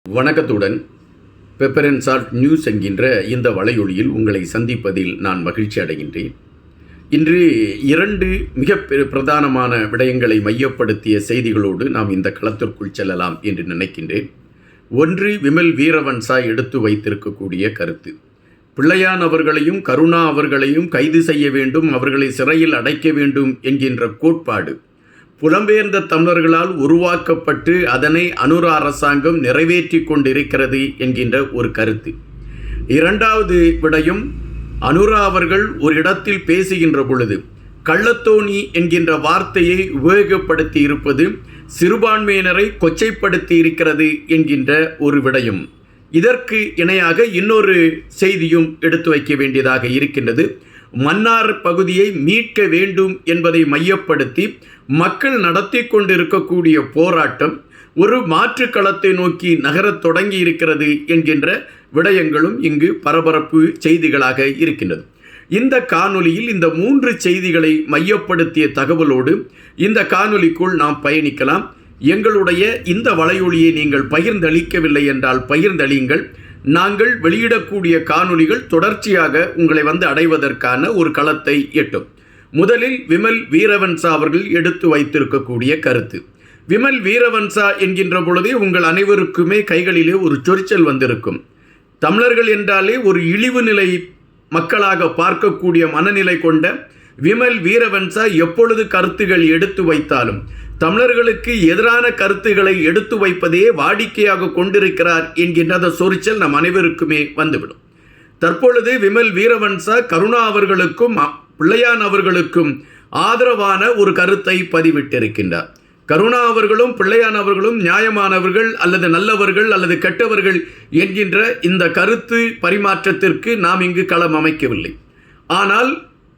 வணக்கத்துடன் pepper and salt news என்கின்ற இந்த வலையொலியில் உங்களை சந்திப்பதில் நான் மகிழ்ச்சி அடைகின்றேன். இன்று இரண்டு மிக பிரதானமான விடயங்களை மையப்படுத்திய செய்திகளோடு நாம் இந்த களத்திற்குள் செல்லலாம் என்று நினைக்கின்றேன். ஒன்று, விமல் வீரவன்சா எடுத்து வைத்திருக்கக்கூடிய கருத்து. பிள்ளையான் அவர்களையும் கருணா அவர்களையும் கைது செய்ய வேண்டும், அவர்களை சிறையில் அடைக்க வேண்டும் என்கின்ற கோட்பாடு புலம்பெயர்ந்த தமிழர்களால் உருவாக்கப்பட்டு அதனை அனுர அரசாங்கம் நிறைவேற்றி கொண்டிருக்கிறது என்கின்ற ஒரு கருத்து. இரண்டாவது விடயம், அனுரா அவர்கள் ஒரு இடத்தில் பேசுகின்ற பொழுது கள்ளத்தோணி என்கின்ற வார்த்தையை உபயோகப்படுத்தி இருப்பது சிறுபான்மையினரை கொச்சைப்படுத்தி இருக்கிறது என்கின்ற ஒரு விடயம். இதற்கு இணையாக இன்னொரு செய்தியும் எடுத்து வைக்க வேண்டியதாக இருக்கின்றது. மன்னார் பகுதியை மீட்க வேண்டும் என்பதை மையப்படுத்தி மக்கள் நடத்தி கொண்டிருக்கக்கூடிய போராட்டம் ஒரு மாற்று களத்தை நோக்கி நகரத் தொடங்கி இருக்கிறது என்கின்ற விடயங்களும் இங்கு பரபரப்பு செய்திகளாக இருக்கின்றது. இந்த காணொலியில் இந்த 3 செய்திகளை மையப்படுத்திய தகவலோடு இந்த காணொலிக்குள் நாம் பயணிக்கலாம். எங்களுடைய இந்த வலையொலியை நீங்கள் பகிர்ந்தளிக்கவில்லை என்றால் பகிர்ந்தளியுங்கள். நாங்கள் வெளியிடக்கூடிய காணொலிகள் தொடர்ச்சியாக உங்களை அடைவதற்கான ஒரு களத்தை எட்டும். முதலில் விமல் வீரவன்சா அவர்கள் எடுத்து வைத்திருக்கக்கூடிய கருத்து. விமல் வீரவன்சா என்கின்ற பொழுதே உங்கள் அனைவருக்குமே கைகளிலே ஒரு சொரிச்சல் வந்திருக்கும். தமிழர்கள் என்றாலே ஒரு இழிவு நிலை மக்களாக பார்க்கக்கூடிய மனநிலை கொண்ட விமல் வீரவன்சா எப்பொழுது கருத்துகள் எடுத்து வைத்தாலும் தமிழர்களுக்கு எதிரான கருத்துக்களை எடுத்து வைப்பதே வாடிக்கையாக கொண்டிருக்கிறார் என்கின்ற அந்த சொரிச்சல் நம் அனைவருக்குமே வந்துவிடும். தற்பொழுது விமல் வீரவன்சா கருணா அவர்களுக்கும் பிள்ளையான் அவர்களுக்கும் ஆதரவான ஒரு கருத்தை பதிவிட்டிருக்கின்றார். கருணா அவர்களும் பிள்ளையான் அவர்களும் நியாயமானவர்கள் அல்லது நல்லவர்கள் அல்லது கெட்டவர்கள் என்கின்ற இந்த கருத்து பரிமாற்றத்திற்கு நாம் இங்கு களம் அமைக்கவில்லை. ஆனால்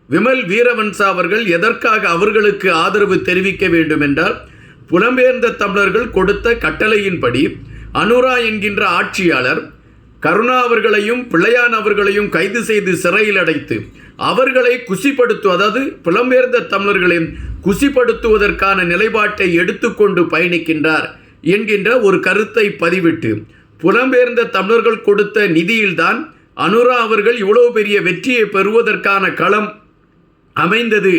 விமல் வீரவன்சா அவர்கள் எதற்காக அவர்களுக்கு ஆதரவு தெரிவிக்க வேண்டும் என்றால், புலம்பெயர்ந்த தமிழர்கள் கொடுத்த கட்டளையின்படி அனுரா என்கின்ற ஆட்சியாளர் கருணா அவர்களையும் பிள்ளையான் அவர்களையும் கைது செய்து சிறையில் அடைத்து அவர்களை அதாவது புலம்பெயர்ந்த தமிழர்களின் குசிப்படுத்துவதற்கான நிலைப்பாட்டை எடுத்துக்கொண்டு பயணிக்கின்றார் என்கின்ற ஒரு கருத்தை பதிவிட்டு, புலம்பெயர்ந்த தமிழர்கள் கொடுத்த நிதியில்தான் அனுரா அவர்கள் இவ்வளவு பெரிய வெற்றியை பெறுவதற்கான களம் அமைந்தது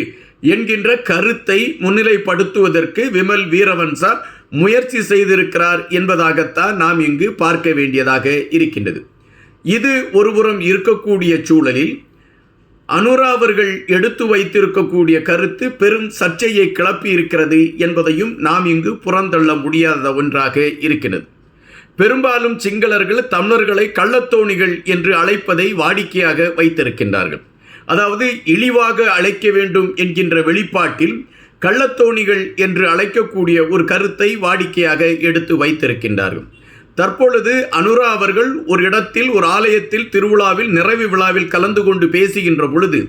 என்கின்ற கருத்தை முன்னிலைப்படுத்துவதற்கு விமல் வீரவன்சா முயற்சி செய்திருக்கிறார் என்பதாகத்தான் நாம் இங்கு பார்க்க வேண்டியதாக இருக்கின்றது. இது ஒருபுறம் இருக்கக்கூடிய சூழலில் அனுரா அவர்கள் எடுத்து வைத்திருக்கக்கூடிய கருத்து பெரும் சர்ச்சையை கிளப்பி இருக்கிறது என்பதையும் நாம் இங்கு புறந்தள்ள முடியாத ஒன்றாக இருக்கிறது. பெரும்பாலும் சிங்களர்கள் தமிழர்களை கள்ளத்தோணிகள் என்று அழைப்பதை வாடிக்கையாக வைத்திருக்கின்றார்கள். அதாவது இழிவாக அழைக்க வேண்டும் என்கின்ற வெளிப்பாட்டில் கள்ளத்தோணிகள் என்று அழைக்கக்கூடிய ஒரு கருத்தை வாடிக்கையாக எடுத்து வைத்திருக்கின்றார்கள். தற்பொழுது அனுரா அவர்கள் ஒரு இடத்தில் ஒரு ஆலயத்தில் திருவிழாவில் நிறைவு விழாவில் கலந்து கொண்டு பேசுகின்ற பொழுது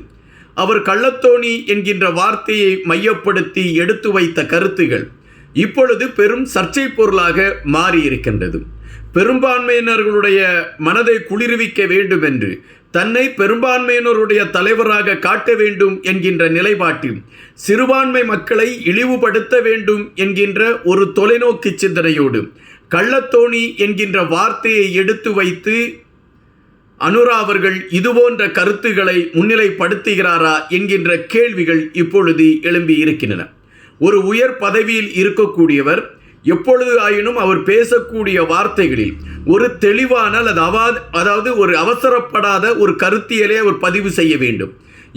அவர் கள்ளத்தோணி என்கின்ற வார்த்தையை மையப்படுத்தி எடுத்து வைத்த கருத்துகள் இப்பொழுது பெரும் சர்ச்சை பொருளாக மாறியிருக்கின்றது. பெரும்பான்மையினர்களுடைய மனதை குளிர்விக்க வேண்டும் என்று தன்னை பெரும்பான்மையினருடைய தலைவராக காட்ட வேண்டும் என்கின்ற நிலைப்பாட்டில் சிறுபான்மை மக்களை இழிவுபடுத்த வேண்டும் என்கின்ற ஒரு தொலைநோக்கு சிந்தனையோடு கள்ளத்தோணி என்கின்ற வார்த்தையை எடுத்து வைத்து அனுரா அவர்கள் இதுபோன்ற கருத்துக்களை முன்னிலைப்படுத்துகிறாரா என்கின்ற கேள்விகள் இப்பொழுது எழும்பி இருக்கின்றன. ஒரு உயர் பதவியில் இருக்கக்கூடியவர் எப்பொழுது ஆயினும் அவர் பேசக்கூடிய வார்த்தைகளில் ஒரு தெளிவான அதாவது ஒரு அவசரப்படாத ஒரு கருத்தியலை அவர் பதிவு செய்ய வேண்டும்.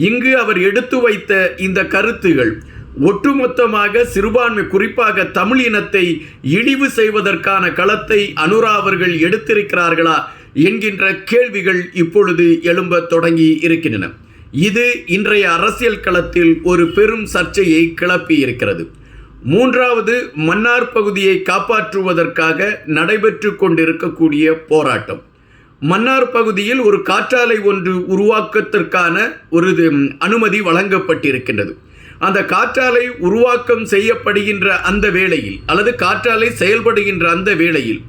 இங்கு அவர் எடுத்து வைத்த இந்த கருத்துகள் ஒட்டுமொத்தமாக சிறுபான்மை, குறிப்பாக தமிழ் இனத்தை இழிவு செய்வதற்கான களத்தை அனுரா அவர்கள் எடுத்திருக்கிறார்களா என்கின்ற கேள்விகள் இப்பொழுது எழும்ப தொடங்கி இருக்கின்றன. இது இன்றைய அரசியல் களத்தில் ஒரு பெரும் சர்ச்சையை கிளப்பி இருக்கிறது. மூன்றாவது, மன்னார் பகுதியை காப்பாற்றுவதற்காக நடைபெற்று கொண்டிருக்கக்கூடிய போராட்டம். மன்னார் பகுதியில் ஒரு காற்றாலை ஒன்று உருவாக்கத்திற்கான ஒரு அனுமதி வழங்கப்பட்டிருக்கின்றது. அந்த காற்றாலை உருவாக்கம் செய்யப்படுகின்ற அந்த வேளையில் அல்லது காற்றாலை செயல்படுகின்ற அந்த வேளையில்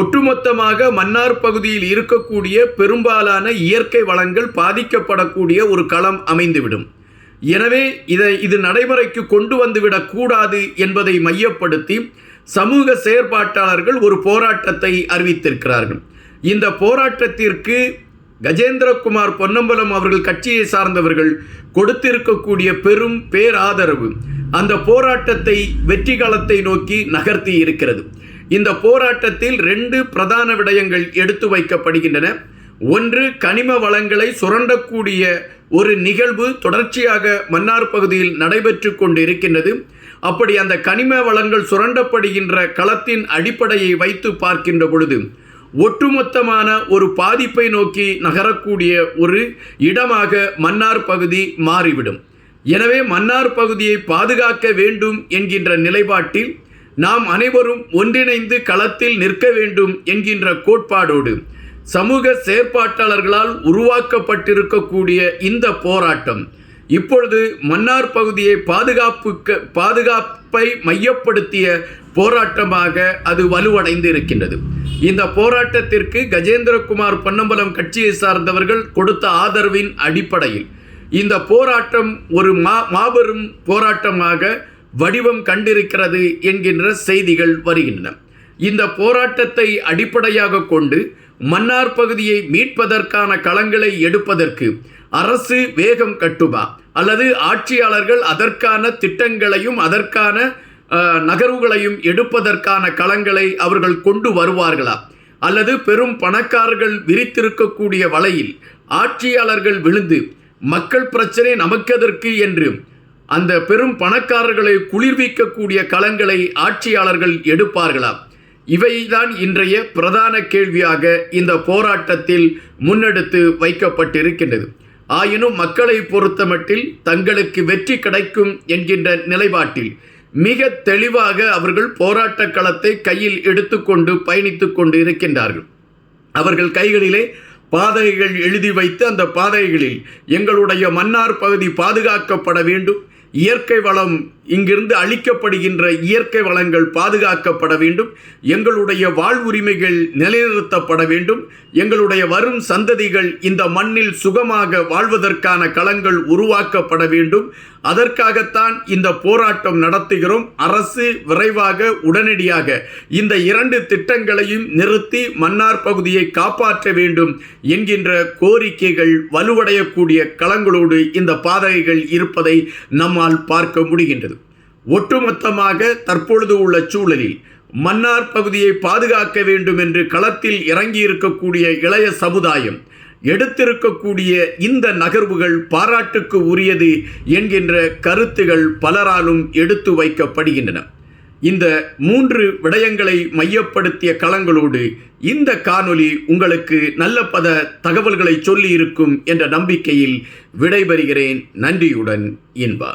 ஒட்டுமொத்தமாக மன்னார் பகுதியில் இருக்கக்கூடிய பெரும்பாலான இயற்கை வளங்கள் பாதிக்கப்படக்கூடிய ஒரு களம் அமைந்துவிடும். எனவே இது நடைமுறைக்கு கொண்டு வந்துவிடக்கூடாது என்பதை மையப்படுத்தி சமூக செயற்பாட்டாளர்கள் ஒரு போராட்டத்தை அறிவித்திருக்கிறார்கள். இந்த போராட்டத்திற்கு கஜேந்திரகுமார் பொன்னம்பலம் அவர்கள் கட்சியை சார்ந்தவர்கள் கொடுத்திருக்கக்கூடிய பெரும் பேராதரவு அந்த போராட்டத்தை வெற்றி காலத்தை நோக்கி நகர்த்தி இருக்கிறது. இந்த போராட்டத்தில் 2 பிரதான விடயங்கள் எடுத்து வைக்கப்படுகின்றன. ஒன்று, கனிம வளங்களை சுரண்டக்கூடிய ஒரு நிகழ்வு தொடர்ச்சியாக மன்னார் பகுதியில் நடைபெற்று கொண்டு இருக்கின்றது. அப்படி அந்த கனிம வளங்கள் சுரண்டப்படுகின்ற களத்தின் அடிப்படையை வைத்து பார்க்கின்ற பொழுது ஒட்டுமொத்தமான ஒரு பாதிப்பை நோக்கி நகரக்கூடிய ஒரு இடமாக மன்னார் பகுதி மாறிவிடும். எனவே மன்னார் பகுதியை பாதுகாக்க வேண்டும் என்கின்ற நிலைப்பாட்டில் நாம் அனைவரும் ஒன்றிணைந்து களத்தில் நிற்க வேண்டும் என்கின்ற கோட்பாடோடு சமூக செயற்பாட்டாளர்களால் உருவாக்கப்பட்டிருக்கக்கூடிய இந்த போராட்டம் இப்பொழுது மன்னார் பகுதியை பாதுகாப்பை மையப்படுத்திய போராட்டமாக அது வலுவடைந்து இருக்கின்றது. இந்த போராட்டத்திற்கு கஜேந்திரகுமார் பொன்னம்பலம் கட்சியை சார்ந்தவர்கள் கொடுத்த ஆதரவின் அடிப்படையில் இந்த போராட்டம் ஒரு மாபெரும் போராட்டமாக வடிவம் கண்டிருக்கிறது என்கின்ற செய்திகள் வருகின்றன. இந்த போராட்டத்தை அடிப்படையாக கொண்டு மன்னார் பகுதியை மீட்பதற்கான களங்களை எடுப்பதற்கு அரசு வேகம் கட்டுமா, அல்லது ஆட்சியாளர்கள் அதற்கான திட்டங்களையும் அதற்கான நகர்வுகளையும் எடுப்பதற்கான களங்களை அவர்கள் கொண்டு வருவார்களா, அல்லது பெரும் பணக்காரர்கள் விரித்திருக்கக்கூடிய வலையில் ஆட்சியாளர்கள் விழுந்து மக்கள் பிரச்சனை நமக்கெதற்கு என்று அந்த பெரும் பணக்காரர்களை குளிர்விக்கக்கூடிய களங்களை ஆட்சியாளர்கள் எடுப்பார்களா? இவைதான் இன்றைய பிரதான கேள்வியாக இந்த போராட்டத்தில் முன்னெடுத்து வைக்கப்பட்டிருக்கின்றது. ஆயினும் மக்களை பொறுத்தமட்டில் தங்களுக்கு வெற்றி கிடைக்கும் என்கின்ற நிலைப்பாட்டில் மிக தெளிவாக அவர்கள் போராட்ட களத்தை கையில் எடுத்துக்கொண்டு பயணித்து கொண்டு இருக்கின்றார்கள். அவர்கள் கைகளிலே பாதைகள் எழுதி வைத்து அந்த பாதைகளில் எங்களுடைய மன்னார் பகுதி பாதுகாக்கப்பட வேண்டும், இயற்கை வளம் இங்கிருந்து அளிக்கப்படுகின்ற இயற்கை வளங்கள் பாதுகாக்கப்பட வேண்டும், எங்களுடைய வாழ்வுரிமைகள் நிலைநிறுத்தப்பட வேண்டும், எங்களுடைய வரும் சந்ததிகள் இந்த மண்ணில் சுகமாக வாழ்வதற்கான களங்கள் உருவாக்கப்பட வேண்டும், அதற்காகத்தான் இந்த போராட்டம் நடத்துகிறோம். அரசு விரைவாக உடனடியாக இந்த 2 திட்டங்களையும் நிறுத்தி மன்னார் பகுதியை காப்பாற்ற வேண்டும் என்கின்ற கோரிக்கைகள் வலுவடையக்கூடிய களங்களோடு இந்த பாதைகள் இருப்பதை நம்மால் பார்க்க முடிகின்றது. ஒட்டுமொத்தமாக தற்பொழுது உள்ள சூழலில் மன்னார் பகுதியை பாதுகாக்க வேண்டும் என்று களத்தில் இறங்கியிருக்கக்கூடிய இளைய சமுதாயம் எடுத்திருக்கக்கூடிய இந்த நகர்வுகள் பாராட்டுக்கு உரியது என்கின்ற கருத்துகள் பலராலும் எடுத்து வைக்கப்படுகின்றன. இந்த 3 விடயங்களை மையப்படுத்திய களங்களோடு இந்த காணொளி உங்களுக்கு நல்ல பல தகவல்களை சொல்லி இருக்கும் என்ற நம்பிக்கையில் விடைபெறுகிறேன். நன்றியுடன் இன்பா.